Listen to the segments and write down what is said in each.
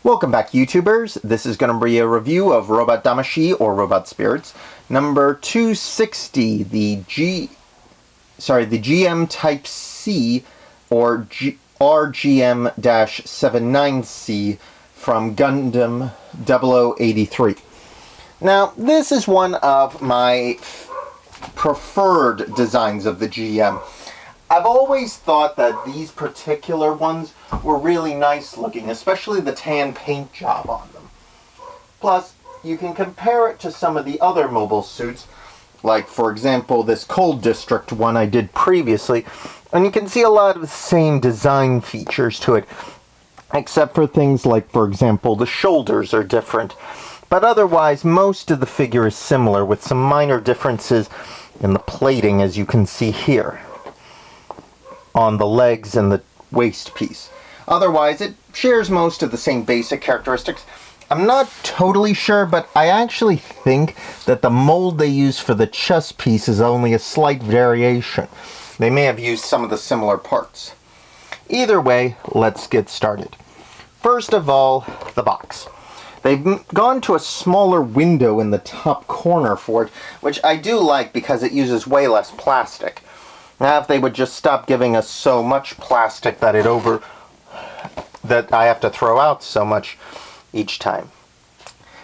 Welcome back, YouTubers. This is going to be a review of Robot Damashi, or Robot Spirits, number 260, the GM Type C, or RGM-79C from Gundam 0083. Now, this is one of my preferred designs of the GM. I've always thought that these particular ones were really nice looking, especially the tan paint job on them. Plus, you can compare it to some of the other mobile suits, like, for example, this Cold District one I did previously, and you can see a lot of the same design features to it, except for things like, for example, the shoulders are different. But otherwise, most of the figure is similar, with some minor differences in the plating, as you can see here, on the legs and the waist piece. Otherwise, it shares most of the same basic characteristics. I'm not totally sure, but I actually think that the mold they use for the chest piece is only a slight variation. They may have used some of the similar parts. Either way, let's get started. First of all, the box. They've gone to a smaller window in the top corner for it, which I do like because it uses way less plastic. Now, if they would just stop giving us so much plastic that I have to throw out so much each time.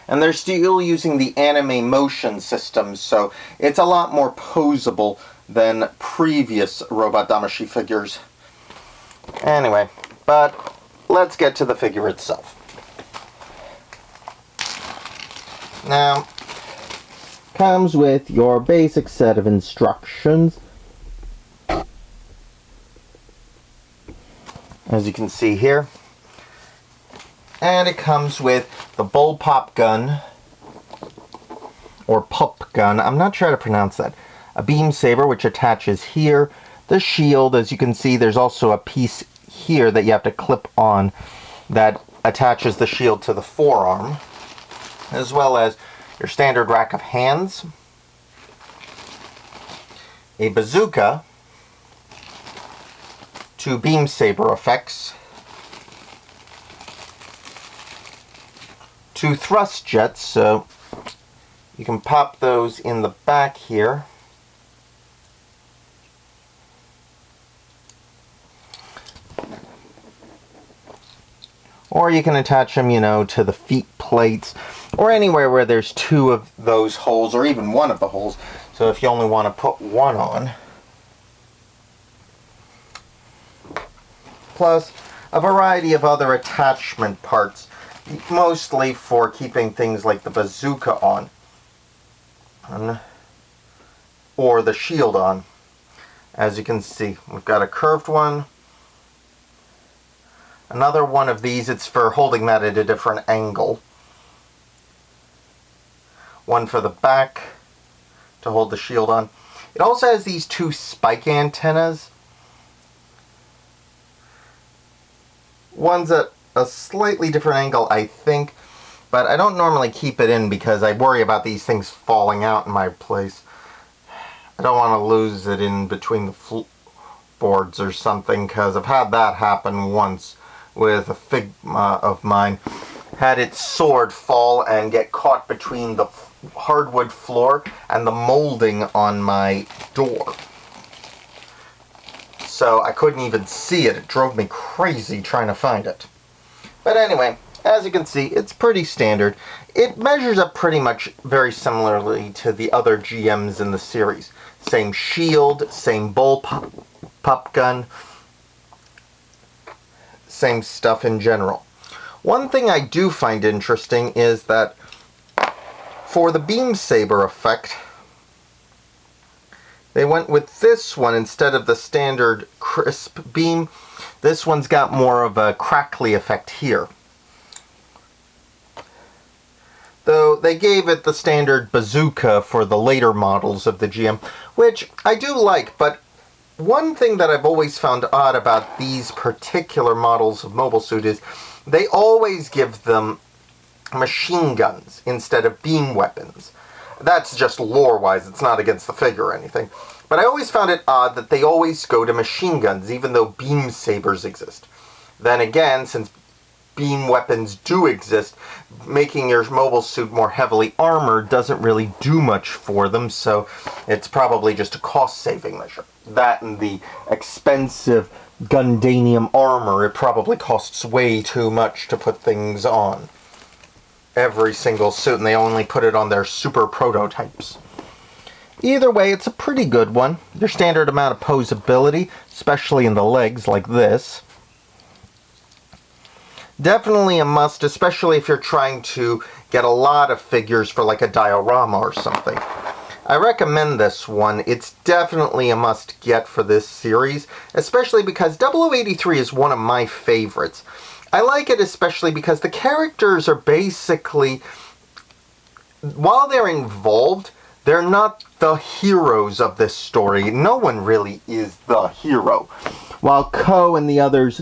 And they're still using the anime motion system, so it's a lot more posable than previous Robot Damashi figures. Anyway, but let's get to the figure itself. Now, comes with your basic set of instructions. As you can see here. And it comes with the bullpup gun, or pup gun, I'm not sure how to pronounce that. A beam saber, which attaches here. The shield, as you can see, there's also a piece here that you have to clip on that attaches the shield to the forearm, as well as your standard rack of hands, a bazooka, 2 beam saber effects, 2 thrust jets, so you can pop those in the back here. Or you can attach them, to the feet plates, or anywhere where there's 2 of those holes, or even 1 of the holes. So if you only want to put 1 on. Plus a variety of other attachment parts, mostly for keeping things like the bazooka on, or the shield on. As you can see, we've got a curved one, another one of these, it's for holding that at a different angle, one for the back to hold the shield on. It also has these 2 spike antennas. One's at a slightly different angle, I think, but I don't normally keep it in because I worry about these things falling out in my place. I don't want to lose it in between the floorboards or something, because I've had that happen once with a Figma of mine. Had its sword fall and get caught between the hardwood floor and the molding on my door. So I couldn't even see it. It drove me crazy trying to find it. But anyway, as you can see, it's pretty standard. It measures up pretty much very similarly to the other GMs in the series. Same shield, same bullpup gun, same stuff in general. One thing I do find interesting is that for the beam saber effect, they went with this one instead of the standard crisp beam. This one's got more of a crackly effect here. Though they gave it the standard bazooka for the later models of the GM, which I do like, but one thing that I've always found odd about these particular models of Mobile Suit is they always give them machine guns instead of beam weapons. That's just lore-wise, it's not against the figure or anything. But I always found it odd that they always go to machine guns, even though beam sabers exist. Then again, since beam weapons do exist, making your mobile suit more heavily armored doesn't really do much for them, so it's probably just a cost-saving measure. That and the expensive Gundanium armor, it probably costs way too much to put things on. Every single suit, and they only put it on their super prototypes. Either way, it's a pretty good one. Your standard amount of posability, especially in the legs like this. Definitely a must, especially if you're trying to get a lot of figures for like a diorama or something. I recommend this one. It's definitely a must get for this series, especially because 0083 is one of my favorites. I like it especially because the characters are basically, while they're involved, they're not the heroes of this story. No one really is the hero. While Ko and the others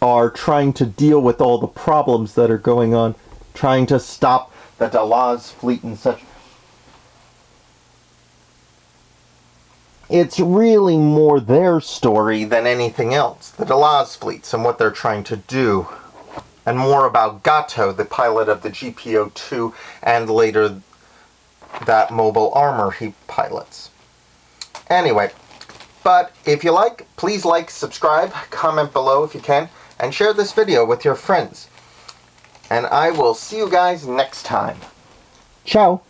are trying to deal with all the problems that are going on, trying to stop the Dalaz fleet and such. It's really more their story than anything else, the Dalaz fleets and what they're trying to do. And more about Gato, the pilot of the GPO-2, and later that mobile armor he pilots. Anyway, but if you like, please like, subscribe, comment below if you can, and share this video with your friends. And I will see you guys next time. Ciao!